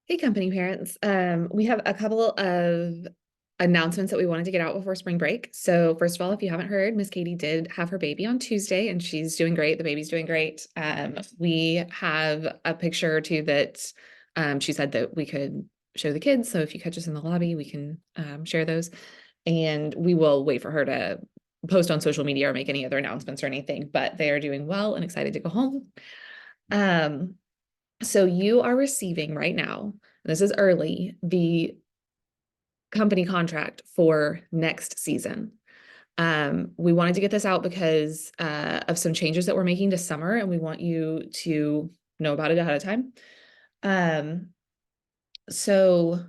Hey, company parents. We have a couple of announcements that we wanted to get out before spring break. So first of all, if you haven't heard, Miss Katie did have her baby on Tuesday and she's doing great. The baby's doing great. We have a picture or two that she said that we could show the kids. So if you catch us in the lobby, we can share those. And we will wait for her to post on social media or make any other announcements or anything, but they are doing well and excited to go home. Um, so you are receiving right now, this is early, the company contract for next season. We wanted to get this out because of some changes that we're making to summer, and we want you to know about it ahead of time. Um, so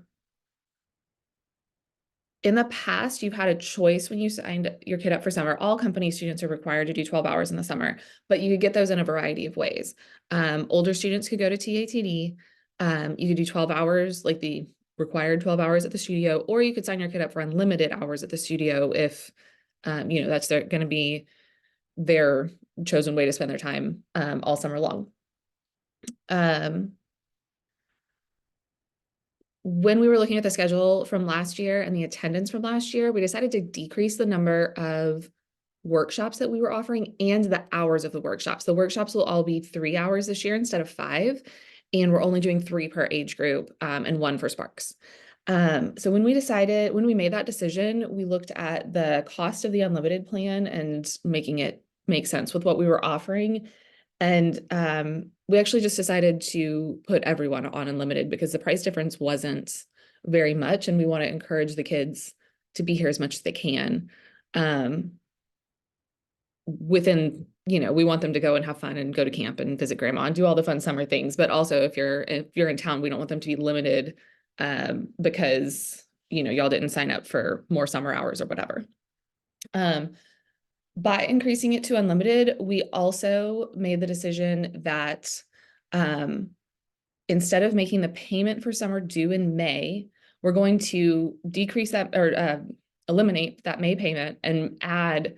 in the past, you've had a choice when you signed your kid up for summer. All company students are required to do 12 hours in the summer, but you could get those in a variety of ways. Older students could go to TATD. You could do 12 hours, like the required 12 hours at the studio, or you could sign your kid up for unlimited hours at the studio if, that's going to be their chosen way to spend their time all summer long. Um, when we were looking at the schedule from last year and the attendance from last year, we decided to decrease the number of workshops that we were offering and the hours of the workshops. The workshops will all be 3 hours this year instead of 5, and we're only doing 3 per age group and 1 for Sparks. So when we made that decision, we looked at the cost of the unlimited plan and making it make sense with what we were offering. And we actually just decided to put everyone on unlimited because the price difference wasn't very much, and we want to encourage the kids to be here as much as they can. Um, within, we want them to go and have fun and go to camp and visit grandma and do all the fun summer things. But also if you're in town, we don't want them to be limited because y'all didn't sign up for more summer hours or whatever. By increasing it to unlimited, we also made the decision that instead of making the payment for summer due in May, we're going to decrease that or eliminate that May payment and add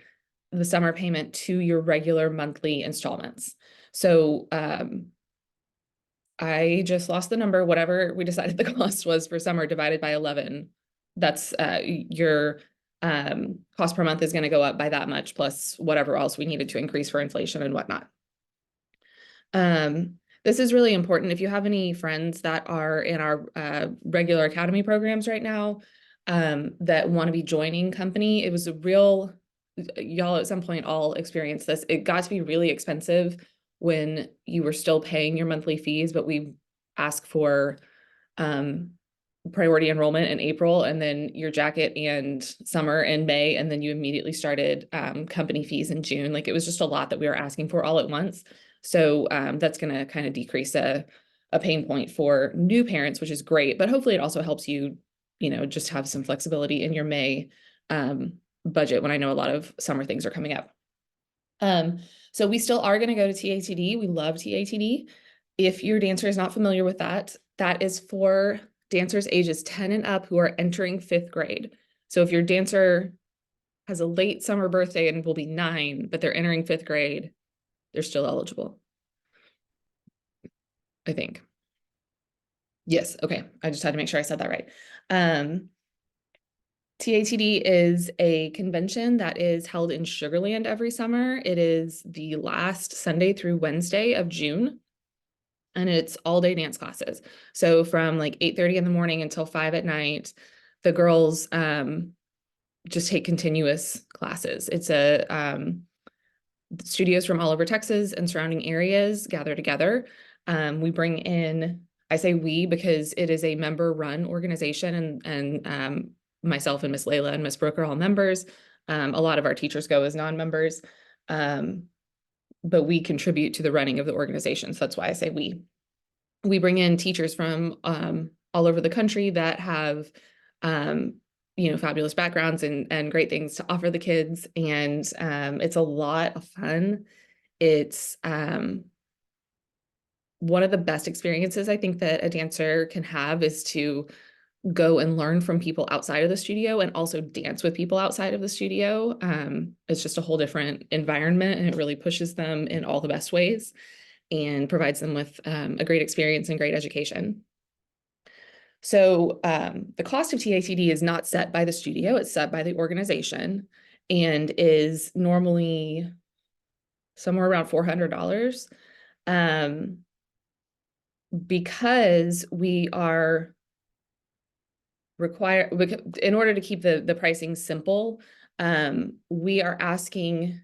the summer payment to your regular monthly installments. So I just lost the number, whatever we decided the cost was for summer divided by 11. That's your cost per month is going to go up by that much, plus whatever else we needed to increase for inflation and whatnot. This is really important. If you have any friends that are in our regular academy programs right now that want to be joining company, it was a real, y'all at some point all experienced this. It got to be really expensive when you were still paying your monthly fees, but we ask for priority enrollment in April, and then your jacket and summer in May, and then you immediately started company fees in June. Like, it was just a lot that we were asking for all at once. So that's going to kind of decrease a pain point for new parents, which is great, but hopefully it also helps you, just have some flexibility in your May budget when I know a lot of summer things are coming up. So we still are going to go to TATD. We love TATD. If your dancer is not familiar with that, that is for dancers ages 10 and up who are entering 5th grade. So if your dancer has a late summer birthday and will be 9, but they're entering 5th grade, they're still eligible, I think. Yes, okay. I just had to make sure I said that right. TATD is a convention that is held in Sugar Land every summer. It is the last Sunday through Wednesday of June, and it's all day dance classes. So from like 8:30 in the morning until 5 at night, the girls just take continuous classes. It's studios from all over Texas and surrounding areas gather together. We bring in, I say we because it is a member-run organization, and myself and Miss Layla and Miss Brooke are all members. A lot of our teachers go as non-members, but we contribute to the running of the organization. So that's why I say we. We bring in teachers from all over the country that have fabulous backgrounds and great things to offer the kids. And it's a lot of fun. It's one of the best experiences I think that a dancer can have is to go and learn from people outside of the studio and also dance with people outside of the studio. It's just a whole different environment, and it really pushes them in all the best ways and provides them with a great experience and great education. So the cost of TATD is not set by the studio, it's set by the organization and is normally somewhere around $400. Because we are required, in order to keep the pricing simple, we are asking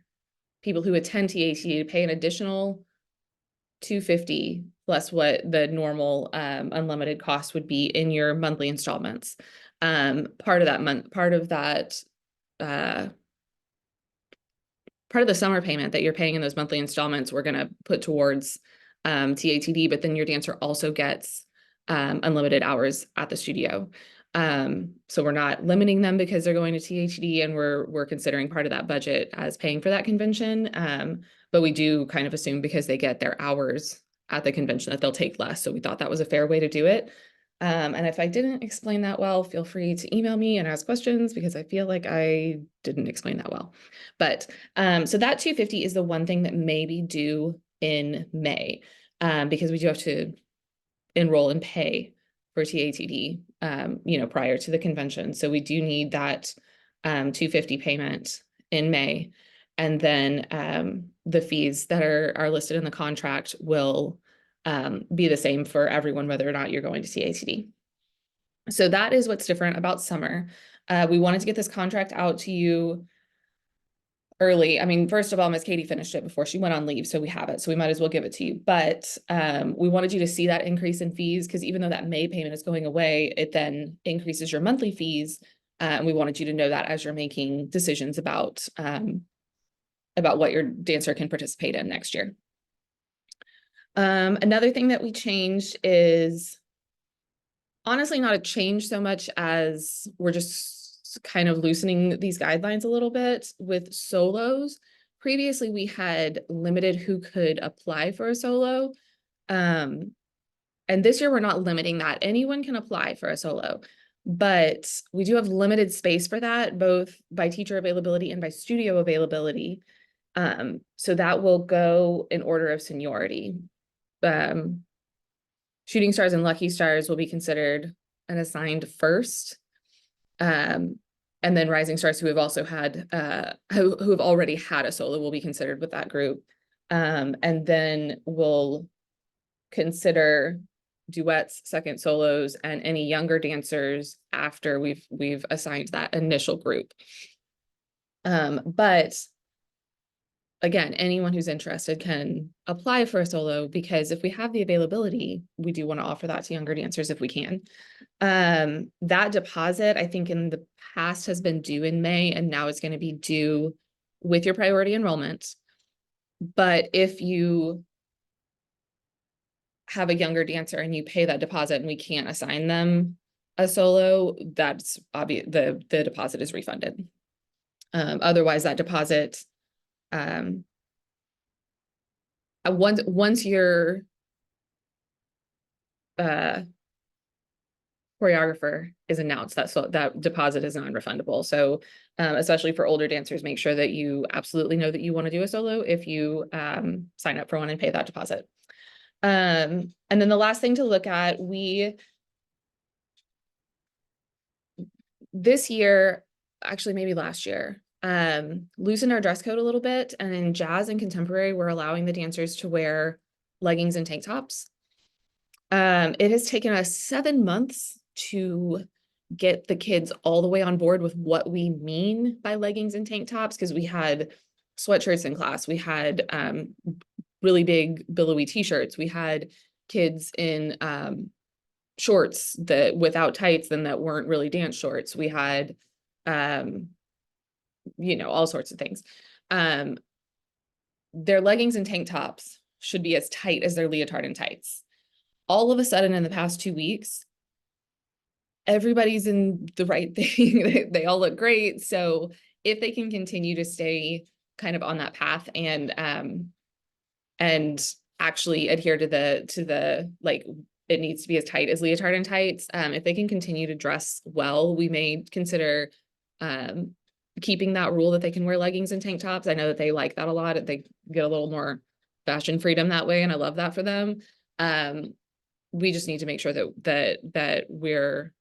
people who attend TATD to pay an additional $250 plus what the normal unlimited cost would be in your monthly installments. Part of that part of the summer payment that you're paying in those monthly installments, we're going to put towards TATD, but then your dancer also gets unlimited hours at the studio. So we're not limiting them because they're going to TATD, and we're considering part of that budget as paying for that convention. But we do kind of assume because they get their hours at the convention that they'll take less. So we thought that was a fair way to do it. And if I didn't explain that well, feel free to email me and ask questions because I feel like I didn't explain that well. But so that 250 is the one thing that may be due in May, because we do have to enroll and pay for TATD, prior to the convention. So we do need that 250 payment in May. And then the fees that are listed in the contract will be the same for everyone, whether or not you're going to TATD. So that is what's different about summer. We wanted to get this contract out to you early. I mean, first of all, Miss Katie finished it before she went on leave, so we have it. So we might as well give it to you. But we wanted you to see that increase in fees because even though that May payment is going away, it then increases your monthly fees. And we wanted you to know that as you're making decisions about what your dancer can participate in next year. Another thing that we changed is honestly not a change so much as we're just kind of loosening these guidelines a little bit with solos. Previously, we had limited who could apply for a solo. And this year we're not limiting that. Anyone can apply for a solo, but we do have limited space for that, both by teacher availability and by studio availability. So that will go in order of seniority. Shooting stars and lucky stars will be considered an assigned first. And then rising stars who have also had who have already had a solo will be considered with that group. And then we'll consider duets, second solos, and any younger dancers after we've assigned that initial group. But again, anyone who's interested can apply for a solo because if we have the availability, we do want to offer that to younger dancers if we can. That deposit, I think in the past has been due in May, and now it's going to be due with your priority enrollment. But if you have a younger dancer and you pay that deposit and we can't assign them a solo, that's obvious, the deposit is refunded. Otherwise, that deposit, once your choreographer is announced, that deposit is non-refundable. So especially for older dancers, make sure that you absolutely know that you want to do a solo if you sign up for one and pay that deposit. And then the last thing to look at, this year, actually maybe last year, loosened our dress code a little bit, and in jazz and contemporary, we're allowing the dancers to wear leggings and tank tops. It has taken us 7 months to get the kids all the way on board with what we mean by leggings and tank tops, because we had sweatshirts in class, we had really big billowy t-shirts, we had kids in shorts that without tights and that weren't really dance shorts, we had all sorts of things. Their leggings and tank tops should be as tight as their leotard and tights. All of a sudden in the past 2 weeks, everybody's in the right thing. They all look great. So if they can continue to stay kind of on that path and actually adhere to the like, it needs to be as tight as leotard and tights. If they can continue to dress well, we may consider keeping that rule that they can wear leggings and tank tops. I know that they like that a lot. They get a little more fashion freedom that way, and I love that for them. we just need to make sure that we're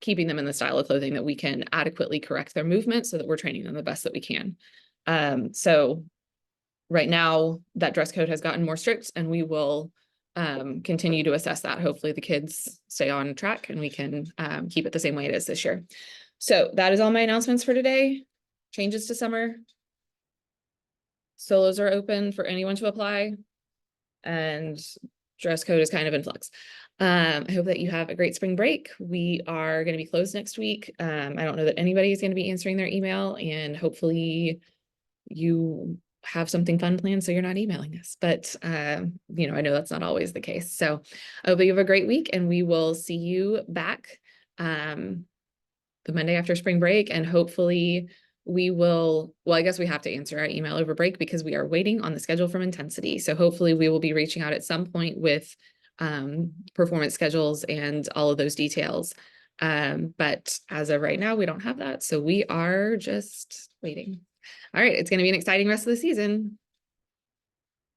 keeping them in the style of clothing that we can adequately correct their movement so that we're training them the best that we can. So right now that dress code has gotten more strict, and we will continue to assess that. Hopefully the kids stay on track and we can keep it the same way it is this year. So that is all my announcements for today. Changes to summer. Solos are open for anyone to apply, and dress code is kind of in flux. I hope that you have a great spring break. We are going to be closed next week. I don't know that anybody is going to be answering their email, and hopefully you have something fun planned so you're not emailing us. But you know, I know that's not always the case. So I hope you have a great week, and we will see you back the Monday after spring break, and hopefully we will, well, I guess we have to answer our email over break because we are waiting on the schedule from Intensity. So hopefully we will be reaching out at some point with performance schedules and all of those details. But as of right now, we don't have that. So we are just waiting. All right, it's going to be an exciting rest of the season.